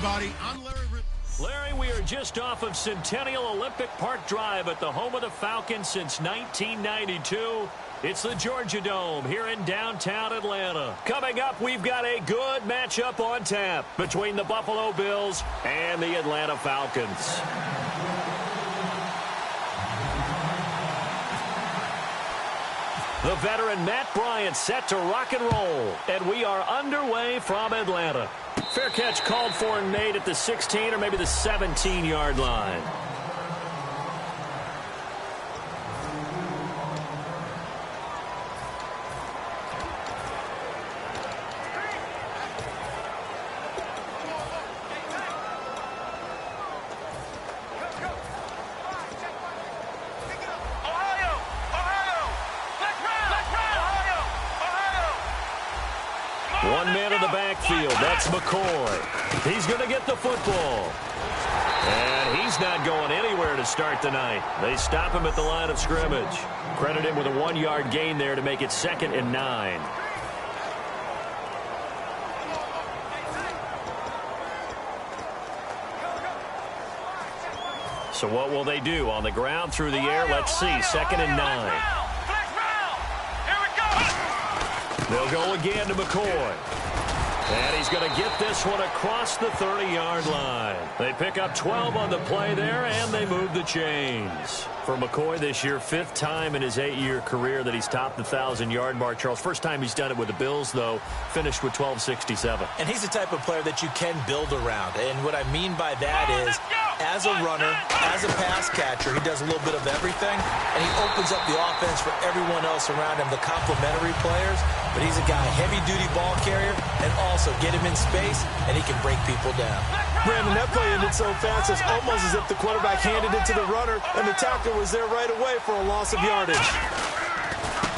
everybody. I'm Larry. Larry, we are just off of Centennial Olympic Park Drive at the home of the Falcons since 1992. It's the Georgia Dome here in downtown Atlanta. Coming up, we've got a good matchup on tap between the Buffalo Bills and the Atlanta Falcons. The veteran Matt Bryant set to rock and roll, and we are underway from Atlanta. Fair catch called for and made at the 16 or maybe the 17-yard line. One man in the backfield. That's McCoy. He's going to get the football. And he's not going anywhere to start the night. They stop him at the line of scrimmage. Credit him with a 1-yard gain there to make it 2nd and 9. So what will they do? On the ground, through the air, let's see. 2nd and 9. They'll go again to McCoy. And he's going to get this one across the 30-yard line. They pick up 12 on the play there, and they move the chains. For McCoy this year, 5th time in his 8-year career that he's topped the 1,000-yard mark. Charles, first time he's done it with the Bills, though, finished with 1267. And he's the type of player that you can build around. And what I mean by that is, as a runner, as a pass catcher, he does a little bit of everything, and he opens up the offense for everyone else around him, the complementary players. But he's a guy, heavy-duty ball carrier, and also get him in space, and he can break people down. Brandon, that play ended so fast, it's almost as if the quarterback handed it to the runner, and the tackler was there right away for a loss of yardage.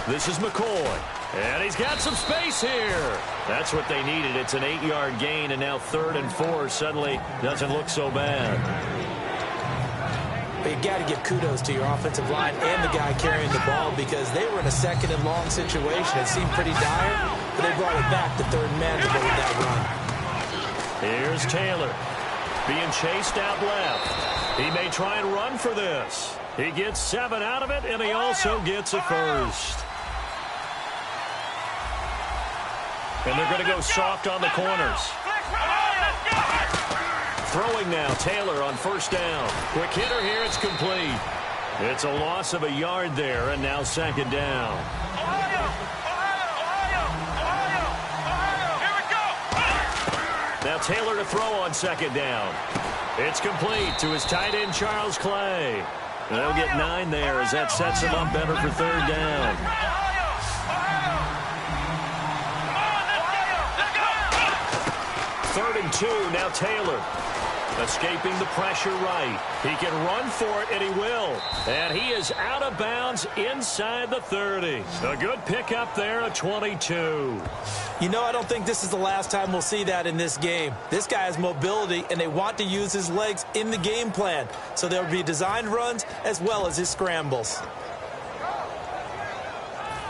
This is McCoy, and he's got some space here. That's what they needed. It's an 8-yard gain, and now 3rd and 4 suddenly doesn't look so bad. But you got to give kudos to your offensive line and the guy carrying the ball, because they were in a 2nd and long situation. It seemed pretty dire, but they brought it back to 3rd and manageable with that run. Here's Taylor being chased out left. He may try and run for this. He gets 7 out of it, and he also gets a first. And they're going to go soft on the corners. Throwing now, Taylor on 1st down. Quick hitter here, it's complete. It's a loss of a yard there, and now 2nd down. Now Taylor to throw on 2nd down. It's complete to his tight end, Charles Clay. And they'll get 9 there as that sets him up better for 3rd down. Third and 2, now Taylor. Escaping the pressure right. He can run for it, and he will. And he is out of bounds inside the 30. A good pickup there, a 22. You know, I don't think this is the last time we'll see that in this game. This guy has mobility, and they want to use his legs in the game plan. So there'll be designed runs as well as his scrambles.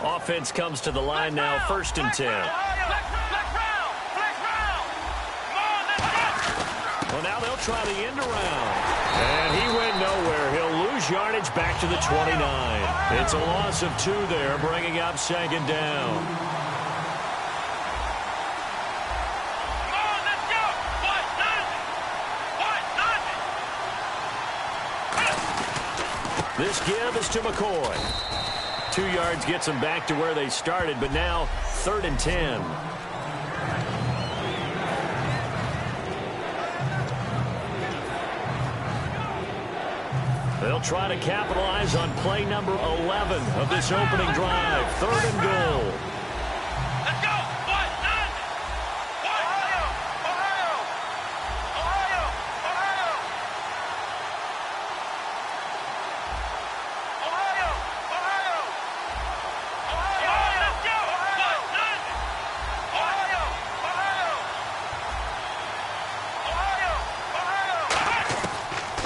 Offense comes to the line now, 1st and 10. Well, now they'll try the end around. And he went nowhere. He'll lose yardage back to the 29. It's a loss of 2 there, bringing up 2nd down. This give is to McCoy. 2 yards gets them back to where they started, but now 3rd and 10. They'll try to capitalize on play number 11 of this opening drive. 3rd and goal. Let's go!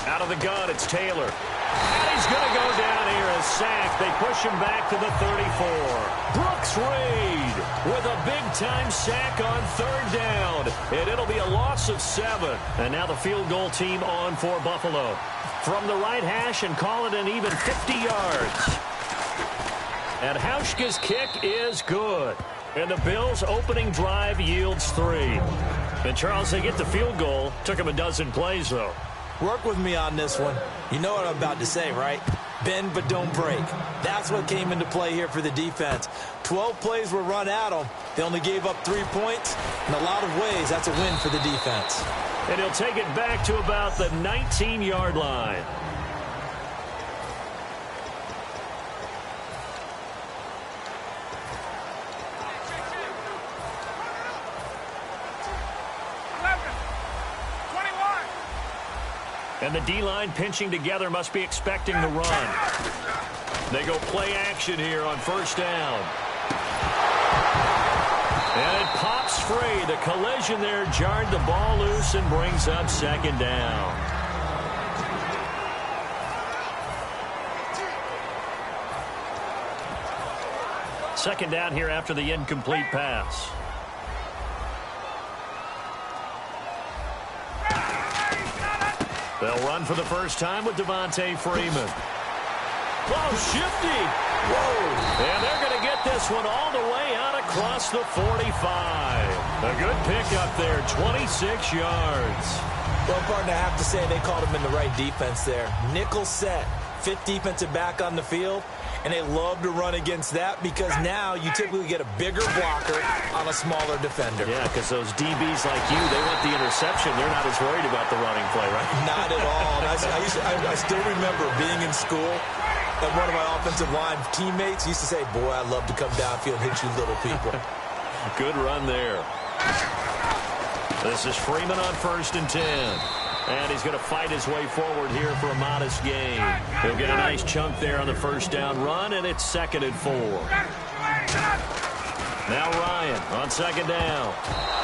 Out of the gun. It's Taylor. And he's going to go down here as sacked. They push him back to the 34. Brooks Reed with a big-time sack on third down. And it'll be a loss of 7. And now the field goal team on for Buffalo. From the right hash and call it an even 50 yards. And Hauschka's kick is good. And the Bills' opening drive yields 3. And, Charles, they get the field goal. Took him a dozen plays, though. Work with me on this one. You know what I'm about to say, right? Bend but don't break. That's what came into play here for the defense. 12 plays were run at them. They only gave up 3 points. In a lot of ways, that's a win for the defense. And he'll take it back to about the 19-yard line. And the D-line pinching together must be expecting the run. They go play action here on first down. And it pops free. The collision there jarred the ball loose and brings up second down. Second down here after the incomplete pass. They'll run for the first time with Devontae Freeman. Oh, shifty. Whoa. And they're going to get this one all the way out across the 45. A good pickup there, 26 yards. Well, partner, I have to say they called him in the right defense there. Nickel set, 5th defensive back on the field. And they love to run against that because now you typically get a bigger blocker on a smaller defender. Yeah, because those DBs like you, they want the interception. They're not as worried about the running play, right? Not at all. I still remember being in school, and one of my offensive line teammates used to say, boy, I'd love to come downfield and hit you little people. Good run there. This is Freeman on 1st and 10. And he's going to fight his way forward here for a modest gain. He'll get a nice chunk there on the first down run, and it's 2nd and 4. Now Ryan on 2nd down.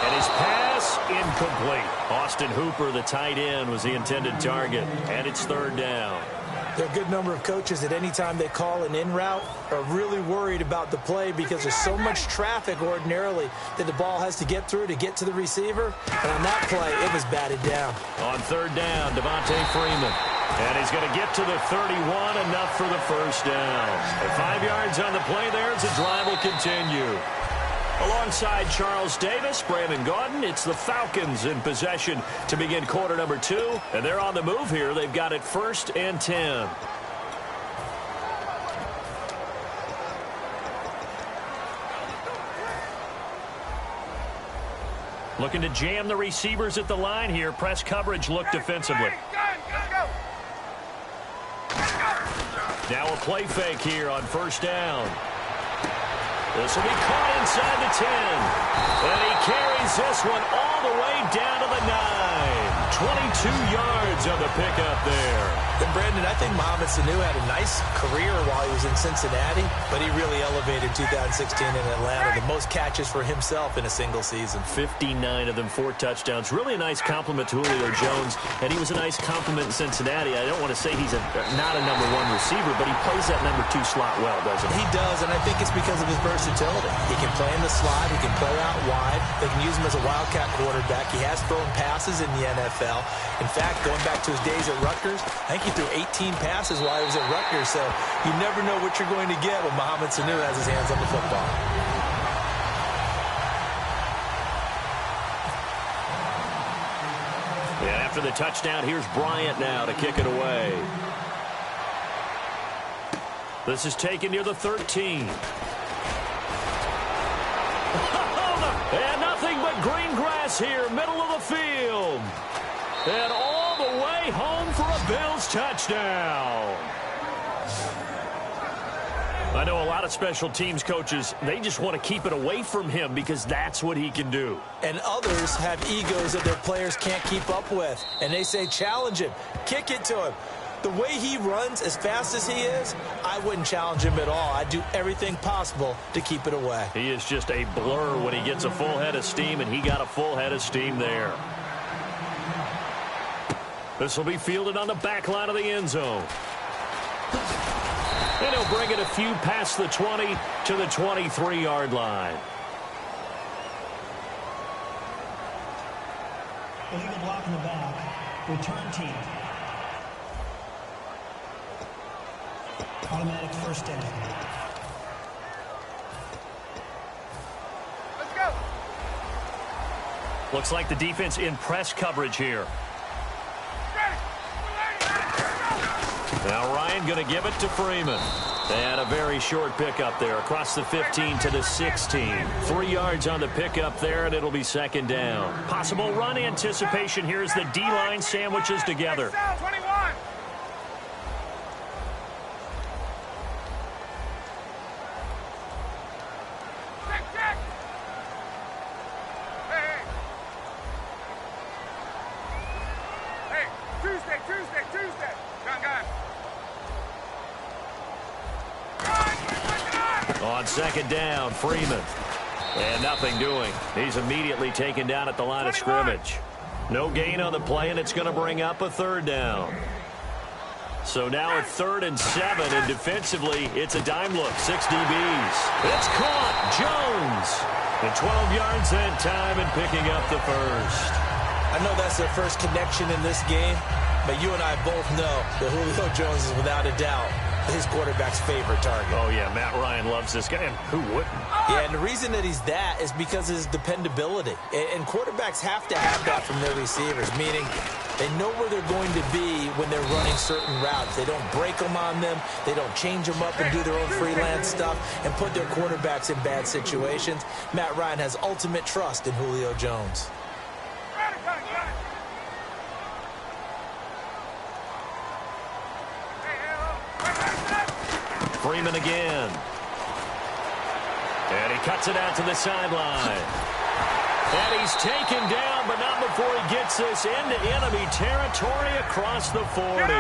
And his pass incomplete. Austin Hooper, the tight end, was the intended target. And it's 3rd down. There are a good number of coaches that any time they call an in route are really worried about the play because there's so much traffic ordinarily that the ball has to get through to get to the receiver. And on that play, it was batted down. On 3rd down, Devontae Freeman. And he's going to get to the 31, enough for the first down. And 5 yards on the play there as the drive will continue. Alongside Charles Davis, Brandon Gaudin, it's the Falcons in possession to begin quarter number 2. And they're on the move here. They've got it 1st and 10. Looking to jam the receivers at the line here. Press coverage look defensively. Now a play fake here on 1st down. This will be caught inside the 10. And he carries this one all the way down to the 9. 22 yards on the pickup there. And Brandon, I think Mohamed Sanu had a nice career while he was in Cincinnati, but he really elevated 2016 in Atlanta. The most catches for himself in a single season. 59 of them, 4 touchdowns. Really a nice compliment to Julio Jones, and he was a nice compliment in Cincinnati. I don't want to say he's not a number 1 receiver, but he plays that number 2 slot well, doesn't he? He does, and I think it's because of his versatility. He can play in the slot. He can play out wide. They can use him as a wildcat quarterback. He has thrown passes in the NFL. In fact, going back to his days at Rutgers, I think he threw 18 passes while he was at Rutgers. So you never know what you're going to get when Mohamed Sanu has his hands on the football. And after the touchdown, here's Bryant now to kick it away. This is taken near the 13. And nothing but green grass here, middle of the field. And all the way home for a Bills touchdown. I know a lot of special teams coaches, they just want to keep it away from him because that's what he can do. And others have egos that their players can't keep up with. And they say, challenge him, kick it to him. The way he runs as fast as he is, I wouldn't challenge him at all. I'd do everything possible to keep it away. He is just a blur when he gets a full head of steam, and he got a full head of steam there. This will be fielded on the back line of the end zone. And he'll bring it a few past the 20 to the 23-yard line. Illegal block in the back. Return team. Automatic first down. Let's go. Looks like the defense in press coverage here. Now Ryan going to give it to Freeman. And a very short pickup there across the 15 to the 16. 3 yards on the pickup there, and it'll be second down. Possible run anticipation here as the D-line sandwiches together. 21. Check. Hey. Tuesday. Gun. On second down, Freeman. And nothing doing. He's immediately taken down at the line of scrimmage. No gain on the play, and it's going to bring up a third down. So now at 3rd and 7, and defensively, it's a dime look. 6 DBs. It's caught. Jones. And 12 yards that time and picking up the first. I know that's their first connection in this game, but you and I both know that Julio Jones is without a doubt his quarterback's favorite target. Oh, yeah, Matt Ryan loves this guy, and who wouldn't? Yeah, and the reason that he's that is because of his dependability. And quarterbacks have to have that from their receivers, meaning they know where they're going to be when they're running certain routes. They don't break them on them. They don't change them up and do their own freelance stuff and put their quarterbacks in bad situations. Matt Ryan has ultimate trust in Julio Jones. Freeman again. And he cuts it out to the sideline. And he's taken down, but not before he gets this into enemy territory across the 40.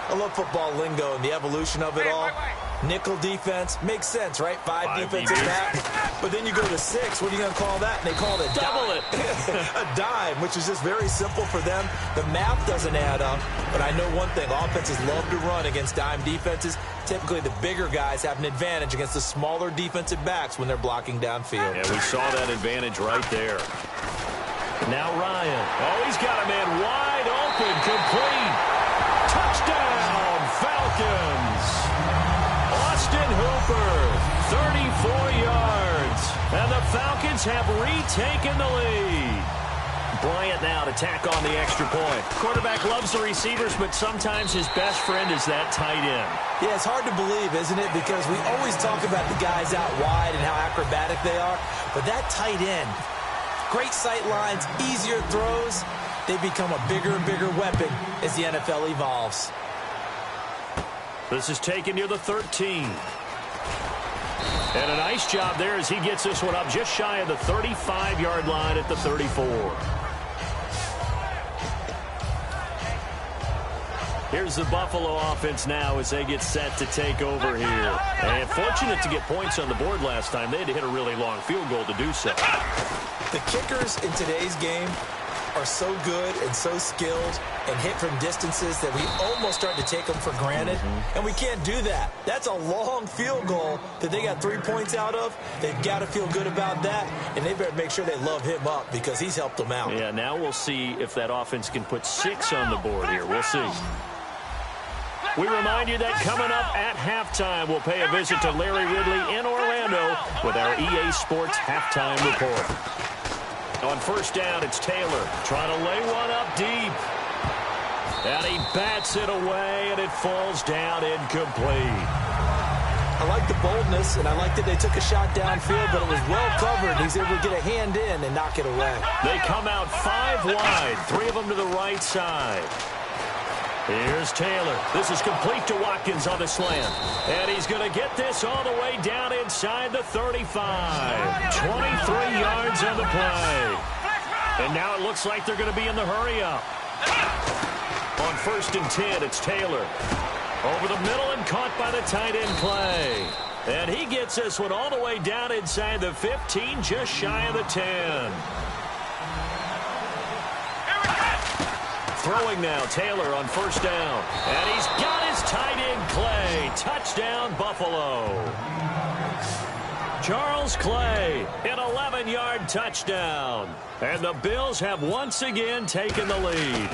I love football lingo and the evolution of it all. Nickel defense makes sense, right? 5 defensive backs. But then you go to 6. What are you going to call that? And they call it a double dime. A dime, which is just very simple for them. The math doesn't add up. But I know one thing. Offenses love to run against dime defenses. Typically, the bigger guys have an advantage against the smaller defensive backs when they're blocking downfield. Yeah, we saw that advantage right there. Now Ryan. Oh, he's got a man wide open, complete. Touchdown, Falcons. Austin Hooper, 34 yards. And the Falcons have retaken the lead. Bryant now to tack on the extra point. Quarterback loves the receivers, but sometimes his best friend is that tight end. Yeah, it's hard to believe, isn't it? Because we always talk about the guys out wide and how acrobatic they are. But that tight end, great sight lines, easier throws, they become a bigger and bigger weapon as the NFL evolves. This is taken near the 13. And a nice job there as he gets this one up just shy of the 35-yard line at the 34. Here's the Buffalo offense now as they get set to take over here. And fortunate to get points on the board last time. They had to hit a really long field goal to do so. The kickers in today's game are so good and so skilled and hit from distances that we almost start to take them for granted. And we can't do that. That's a long field goal that they got 3 points out of. They've got to feel good about that, and they better make sure they love him up because he's helped them out. Yeah, now we'll see if that offense can put 6 on the board here. We'll see. We remind you that coming up at halftime, we'll pay a visit to Larry Ridley in Orlando with our EA Sports Halftime Report. On first down, it's Taylor trying to lay one up deep. And he bats it away, and it falls down incomplete. I like the boldness, and I like that they took a shot downfield, but it was well covered. He's able to get a hand in and knock it away. They come out 5 wide, 3 of them to the right side. Here's Taylor. This is complete to Watkins on the slant. And he's going to get this all the way down inside the 35. 23 yards on the play. And now it looks like they're going to be in the hurry-up. On first and 10, it's Taylor. Over the middle and caught by the tight end play. And he gets this one all the way down inside the 15, just shy of the 10. Throwing now, Taylor on first down. And he's got his tight end, Clay. Touchdown, Buffalo. Charles Clay, an 11-yard touchdown. And the Bills have once again taken the lead.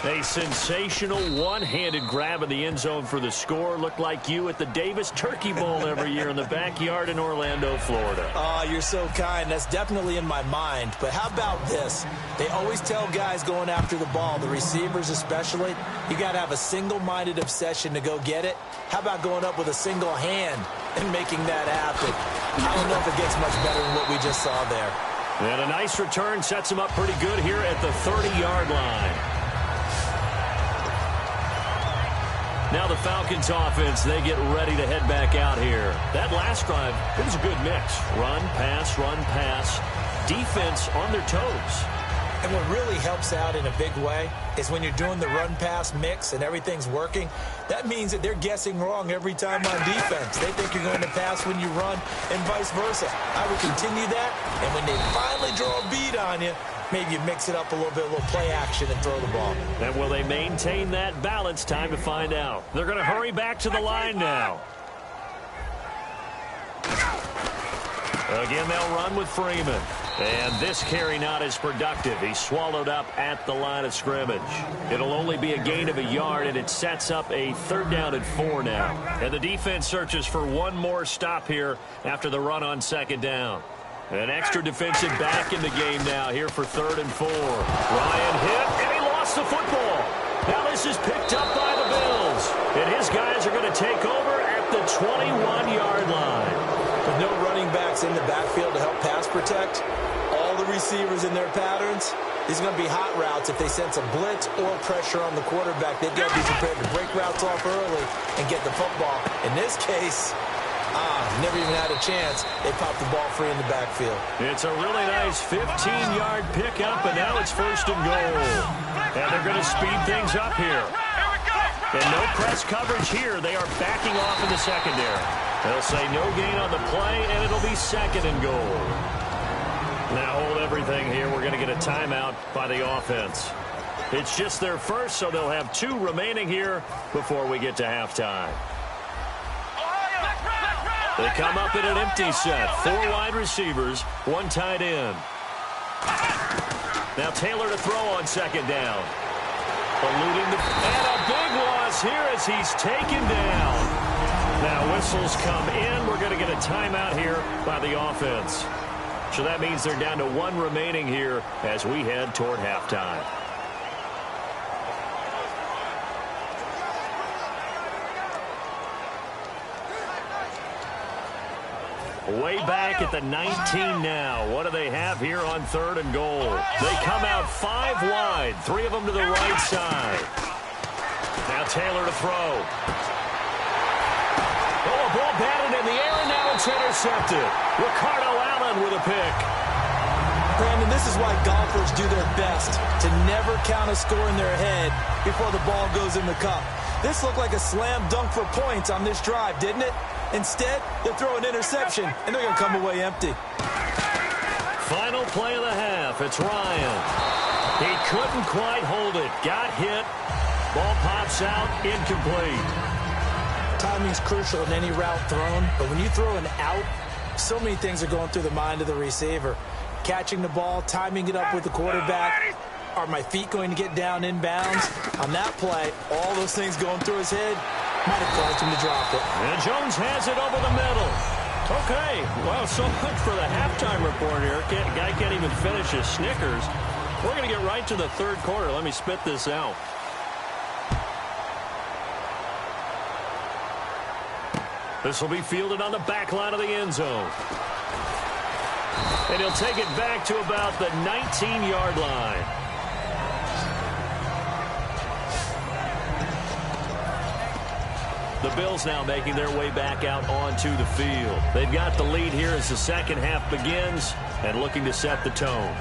A sensational one-handed grab in the end zone for the score. Looked like you at the Davis Turkey Bowl every year in the backyard in Orlando, Florida. Oh, you're so kind. That's definitely in my mind. But how about this? They always tell guys going after the ball, the receivers especially, you got to have a single-minded obsession to go get it. How about going up with a single hand and making that happen? I don't know if it gets much better than what we just saw there. And a nice return sets him up pretty good here at the 30-yard line. Now the Falcons offense, they get ready to head back out here. That last drive, it was a good mix. Run, pass, defense on their toes. And what really helps out in a big way is when you're doing the run-pass mix and everything's working, that means that they're guessing wrong every time on defense. They think you're going to pass when you run and vice versa. I would continue that, and when they finally draw a beat on you, maybe you mix it up a little bit, a little play action and throw the ball. And will they maintain that balance? Time to find out. They're going to hurry back to the line now. Again, they'll run with Freeman. And this carry not as productive. He's swallowed up at the line of scrimmage. It'll only be a gain of a yard, and it sets up a 3rd down and 4 now. And the defense searches for one more stop here after the run on 2nd down. An extra defensive back in the game now here for 3rd and 4. Ryan hit, and he lost the football. Now this is picked up by the Bills. And his guys are going to take over at the 21-yard line. With no running backs in the backfield to help pass protect, all the receivers in their patterns, these are going to be hot routes if they sense a blitz or pressure on the quarterback. They've got to be prepared to break routes off early and get the football. In this case, never even had a chance. They popped the ball free in the backfield. It's a really nice 15-yard pickup, and now it's 1st and goal. And they're going to speed things up here. And no press coverage here. They are backing off in the secondary. They'll say no gain on the play, and it'll be 2nd and goal. Now hold everything here. We're going to get a timeout by the offense. It's just their first, so they'll have 2 remaining here before we get to halftime. They come up in an empty set. 4 wide receivers, 1 tight end. Now Taylor to throw on 2nd down. Eluding and a big loss here as he's taken down. Now whistles come in. We're going to get a timeout here by the offense. So that means they're down to 1 remaining here as we head toward halftime. Way back at the 19 now. What do they have here on 3rd and goal? They come out 5 wide, 3 of them to the right side. Now Taylor to throw. Oh, a ball batted in the air, and now it's intercepted. Ricardo Allen with a pick. Brandon, this is why golfers do their best to never count a score in their head before the ball goes in the cup. This looked like a slam dunk for points on this drive, didn't it? Instead, they'll throw an interception, and they're going to come away empty. Final play of the half. It's Ryan. He couldn't quite hold it. Got hit. Ball pops out. Incomplete. Timing's crucial in any route thrown, but when you throw an out, so many things are going through the mind of the receiver. Catching the ball, timing it up with the quarterback. Are my feet going to get down inbounds? On that play, all those things going through his head might have caused him to drop it. And Jones has it over the middle. Okay, well, so much for the halftime report here. Guy can't even finish his Snickers. We're going to get right to the 3rd quarter. Let me spit this out. This will be fielded on the back line of the end zone. And he'll take it back to about the 19-yard line. The Bills now making their way back out onto the field. They've got the lead here as the 2nd half begins and looking to set the tone.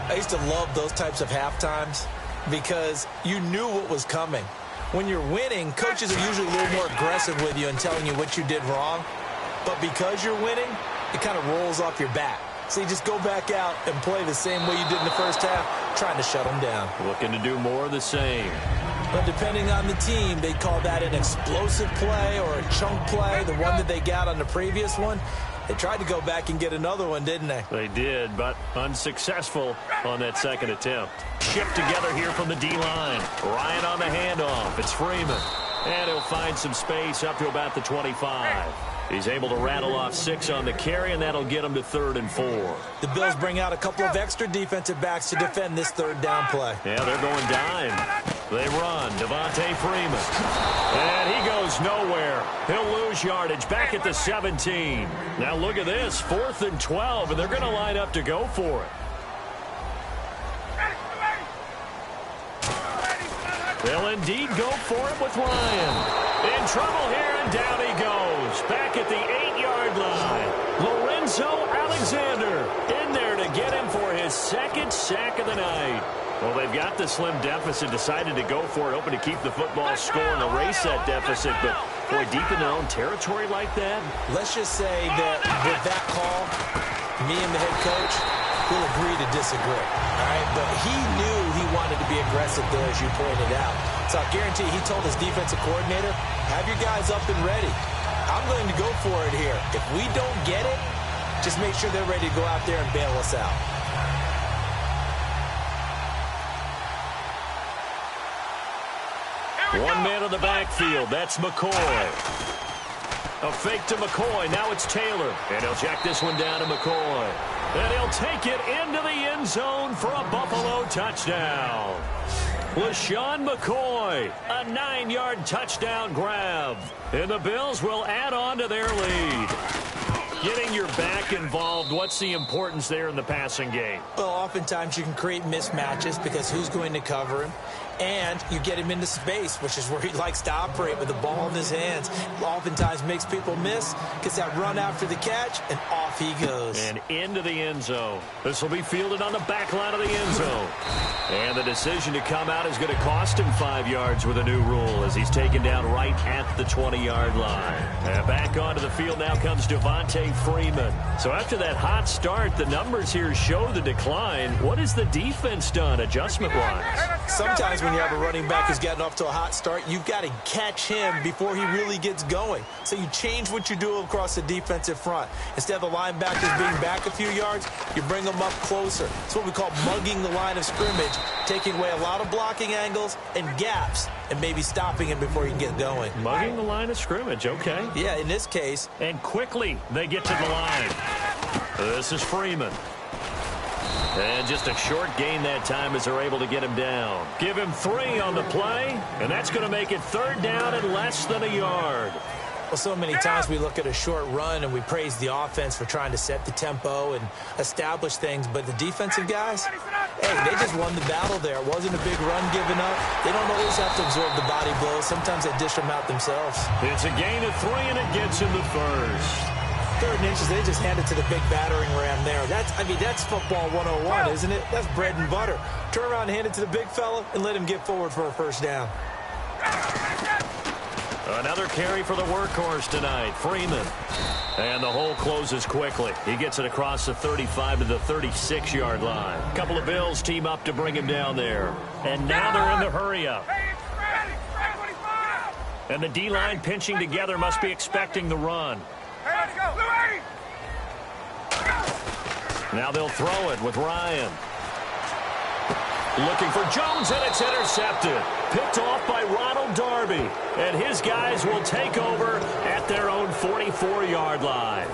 I used to love those types of halftimes because you knew what was coming. When you're winning, coaches are usually a little more aggressive with you and telling you what you did wrong. But because you're winning, it kind of rolls off your back. So you just go back out and play the same way you did in the first half trying to shut them down. Looking to do more of the same. But depending on the team, they call that an explosive play or a chunk play, the one that they got on the previous one. They tried to go back and get another one, didn't they? They did, but unsuccessful on that second attempt. Shipped together here from the D-line. Ryan on the handoff. It's Freeman. And he'll find some space up to about the 25. He's able to rattle off 6 on the carry, and that'll get him to 3rd and 4. The Bills bring out a couple of extra defensive backs to defend this 3rd down play. Yeah, they're going dime. They run. Devontae Freeman. And he goes nowhere. He'll lose yardage back at the 17. Now look at this. 4th and 12, and they're going to line up to go for it. They'll indeed go for it with Ryan. In trouble here, and down he goes. Back at the 8-yard line. Lorenzo Alexander in there to get him for his 2nd sack of the night. Well, they've got the slim deficit, decided to go for it, hoping to keep the football score and erase that deficit. But, boy, deep in their own territory like that. Let's just say that with that call, me and the head coach will agree to disagree. All right, but he knew he wanted to be aggressive there, as you pointed out. So I guarantee he told his defensive coordinator, have your guys up and ready. I'm going to go for it here. If we don't get it, just make sure they're ready to go out there and bail us out. One man in the backfield. That's McCoy. A fake to McCoy. Now it's Taylor. And he'll check this one down to McCoy. And he'll take it into the end zone for a Buffalo touchdown. LaShawn McCoy, a 9-yard touchdown grab. And the Bills will add on to their lead. Getting your back involved, what's the importance there in the passing game? Well, oftentimes you can create mismatches because who's going to cover him? And you get him into space, which is where he likes to operate with the ball in his hands. Oftentimes makes people miss, gets that run after the catch, and off he goes. And into the end zone. This will be fielded on the back line of the end zone. And the decision to come out is going to cost him 5 yards with a new rule as he's taken down right at the 20-yard line. And back onto the field now comes Devontae Freeman. So after that hot start, the numbers here show the decline. What has the defense done adjustment-wise? Sometimes when you have a running back who's gotten off to a hot start, you've got to catch him before he really gets going. So you change what you do across the defensive front. Instead of the linebackers being back a few yards, you bring them up closer. It's what we call mugging the line of scrimmage, taking away a lot of blocking angles and gaps and maybe stopping him before he can get going. Mugging the line of scrimmage, okay. Yeah, in this case. And quickly they get to the line. This is Freeman. And just a short gain that time as they're able to get him down. Give him 3 on the play, and that's going to make it 3rd down and less than a yard. Well, so many times we look at a short run and we praise the offense for trying to set the tempo and establish things, but the defensive guys, hey, they just won the battle there. It wasn't a big run given up. They don't always have to absorb the body blows. Sometimes they dish them out themselves. It's a gain of 3, and it gets him the 1st. 3rd and inches, they just hand it to the big battering ram there. That's football 101, isn't it? That's bread and butter. Turn around and hand it to the big fella and let him get forward for a 1st down. Another carry for the workhorse tonight, Freeman. And the hole closes quickly. He gets it across the 35 to the 36-yard line. A couple of Bills team up to bring him down there. And now they're in the hurry-up. And the D-line pinching together must be expecting the run. Now they'll throw it with Ryan. Looking for Jones, and it's intercepted. Picked off by Ronald Darby. And his guys will take over at their own 44-yard line.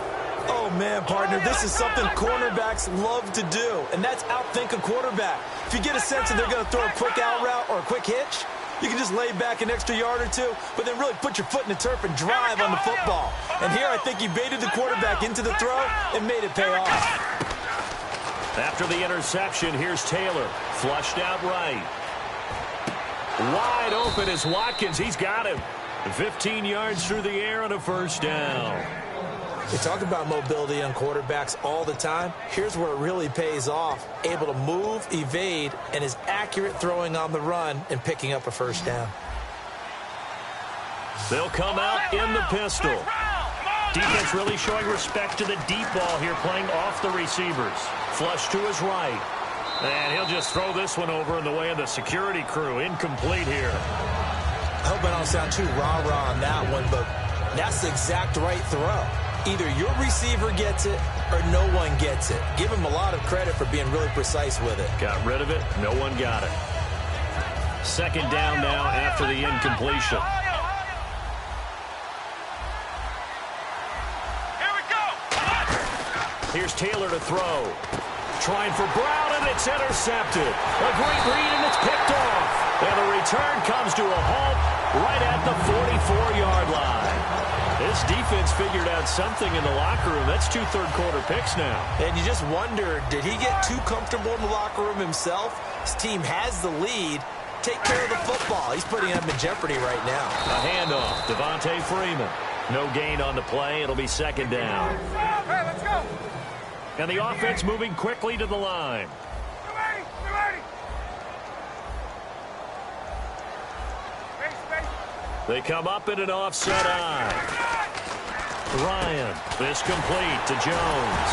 Oh, man, partner, this is something cornerbacks love to do, and that's outthink a quarterback. If you get a sense that they're going to throw a quick out route or a quick hitch, you can just lay back an extra yard or 2, but then really put your foot in the turf and drive on the football. And here I think he baited the quarterback into the throw and made it pay off. After the interception, here's Taylor. Flushed out right. Wide open is Watkins. He's got him. 15 yards through the air and a 1st down. We talk about mobility on quarterbacks all the time. Here's where it really pays off. Able to move, evade, and is accurate throwing on the run and picking up a 1st down. They'll come out in the pistol. Defense really showing respect to the deep ball here, playing off the receivers. Flush to his right. And he'll just throw this one over in the way of the security crew. Incomplete here. I hope I don't sound too rah-rah on that one, but that's the exact right throw. Either your receiver gets it or no one gets it. Give him a lot of credit for being really precise with it. Got rid of it. No one got it. Second down now after the incompletion. Here we go. Here's Taylor to throw. Trying for Brown, and it's intercepted. A great read, and it's picked off. And the return comes to a halt right at the 44-yard line. This defense figured out something in the locker room. That's 2 third-quarter picks now. And you just wonder, did he get too comfortable in the locker room himself? His team has the lead. Take care of the football. He's putting them in jeopardy right now. A handoff. Devontae Freeman. No gain on the play. It'll be second down. Hey, let's go. And the offense moving quickly to the line. You ready? You ready? Space. They come up in an offset eye. Ryan, this complete to Jones.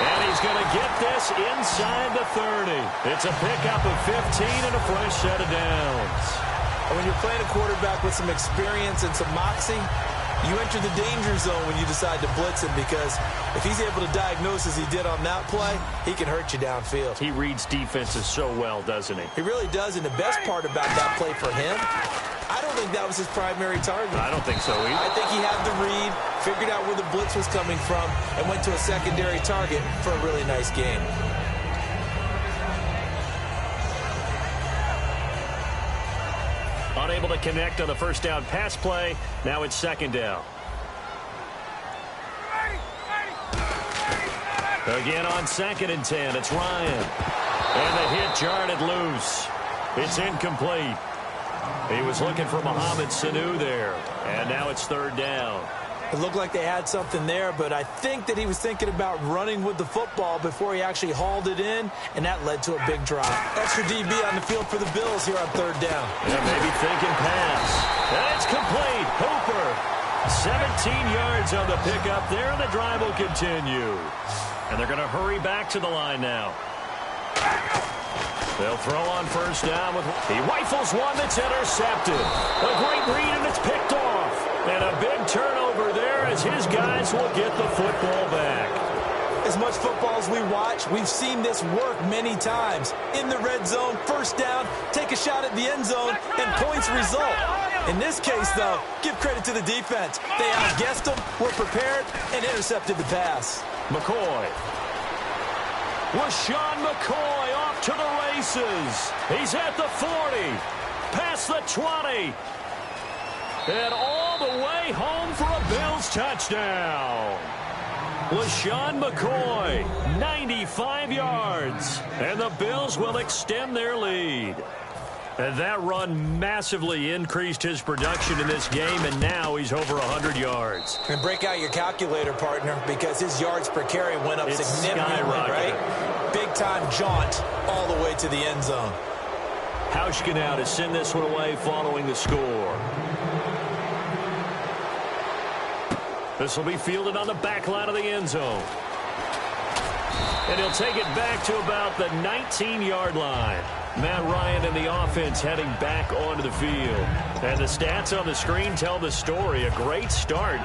And he's going to get this inside the 30. It's a pickup of 15 and a fresh set of downs. And when you're playing a quarterback with some experience and some moxie, you enter the danger zone when you decide to blitz him, because if he's able to diagnose as he did on that play, he can hurt you downfield. He reads defenses so well, doesn't he? He really does, and the best part about that play for him, I don't think that was his primary target. I don't think so either. I think he had the read, figured out where the blitz was coming from, and went to a secondary target for a really nice game. Unable to connect on the first down pass play. Now it's second down. Again on 2nd and 10. It's Ryan. And the hit jarred loose. It's incomplete. He was looking for Mohamed Sanu there. And now it's third down. It looked like they had something there, but I think that he was thinking about running with the football before he actually hauled it in, and that led to a big drop. Extra DB on the field for the Bills here on third down. Yeah, maybe thinking pass. And it's complete. Hooper. 17 yards on the pickup there, and the drive will continue. And they're going to hurry back to the line now. They'll throw on first down. He rifles one that's intercepted. A great read, and it's picked off. And a big turnover there as his guys will get the football back. As much football as we watch, we've seen this work many times. In the red zone, first down, take a shot at the end zone, and points result. In this case, though, give credit to the defense. They outguessed them, were prepared, and intercepted the pass. McCoy. LaShawn McCoy off to the races. He's at the 40, past the 20, and all the way home for a Bills touchdown. LaShawn McCoy, 95 yards, and the Bills will extend their lead. And that run massively increased his production in this game, and now he's over 100 yards. And break out your calculator, partner, because his yards per carry went up significantly, right? Big-time jaunt all the way to the end zone. Hauschka now to send this one away following the score. This will be fielded on the back line of the end zone. And he'll take it back to about the 19-yard line. Matt Ryan and the offense heading back onto the field. And the stats on the screen tell the story. A great start.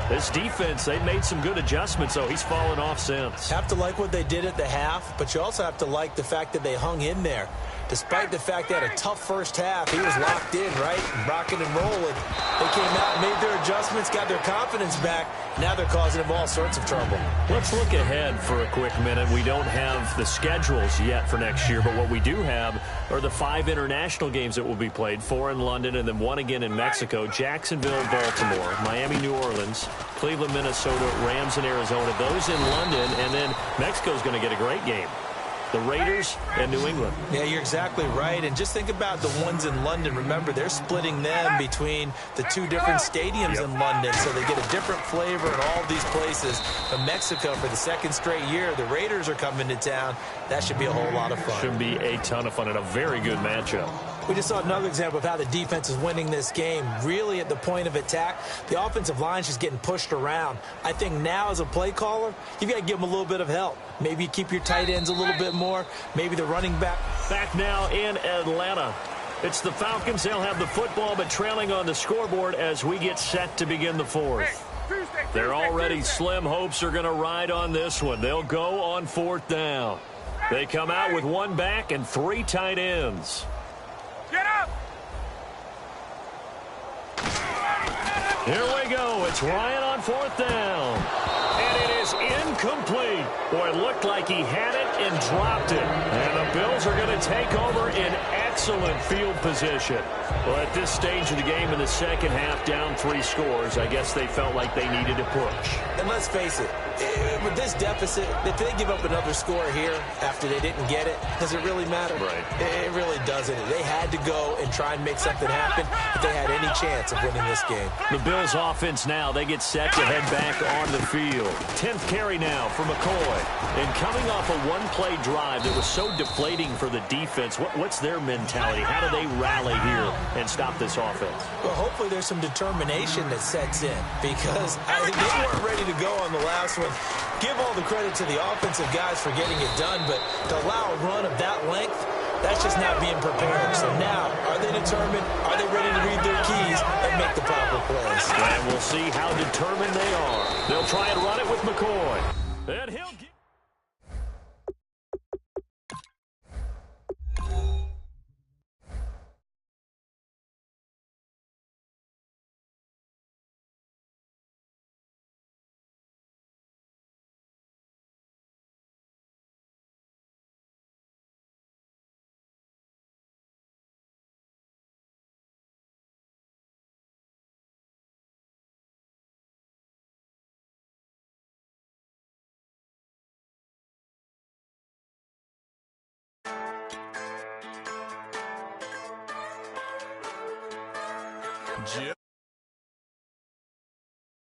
This defense, they've made some good adjustments, so he's fallen off since. Have to like what they did at the half, but you also have to like the fact that they hung in there. Despite the fact they had a tough first half, he was locked in, right? Rocking and rolling. They came out, made their adjustments, got their confidence back. Now they're causing him all sorts of trouble. Let's look ahead for a quick minute. We don't have the schedules yet for next year, but what we do have are the 5 international games that will be played, 4 in London and then 1 again in Mexico, Jacksonville, Baltimore, Miami, New Orleans, Cleveland, Minnesota, Rams, and Arizona. Those in London, and then Mexico's going to get a great game. The Raiders and New England. Yeah, you're exactly right. And just think about the ones in London. Remember, they're splitting them between the 2 different stadiums in London, so they get a different flavor in all these places. But Mexico, for the 2nd straight year, the Raiders are coming to town. That should be a whole lot of fun. Should be a ton of fun and a very good matchup. We just saw another example of how the defense is winning this game. Really at the point of attack, the offensive line's just getting pushed around. I think now as a play caller, you've got to give them a little bit of help. Maybe keep your tight ends a little bit more. Maybe the running back. Back now in Atlanta. It's the Falcons. They'll have the football, but trailing on the scoreboard as we get set to begin the fourth. Their already slim hopes are going to ride on this one. They'll go on fourth down. They come out with one back and 3 tight ends. Get up! Here we go. It's Ryan on fourth down. And it is incomplete. Boy, it looked like he had it and dropped it. And the Bills are going to take over in excellent field position. Well, at this stage of the game in the second half, down 3 scores, I guess they felt like they needed to push. And let's face it, with this deficit, if they give up another score here after they didn't get it, does it really matter? Right. It really doesn't. They had to go and try and make something happen if they had any chance of winning this game. The Bills offense now, they get set to head back on the field. 10th carry now for McCoy. And coming off a one-play drive that was so deflating for the defense, what's their mentality? How do they rally here and stop this offense? Well, hopefully there's some determination that sets in because they weren't ready to go on the last one. Give all the credit to the offensive guys for getting it done, but to allow a run of that length, that's just not being prepared. So now, are they determined? Are they ready to read their keys and make the proper plays? And we'll see how determined they are. They'll try and run it with McCoy. And he'll get... Jim.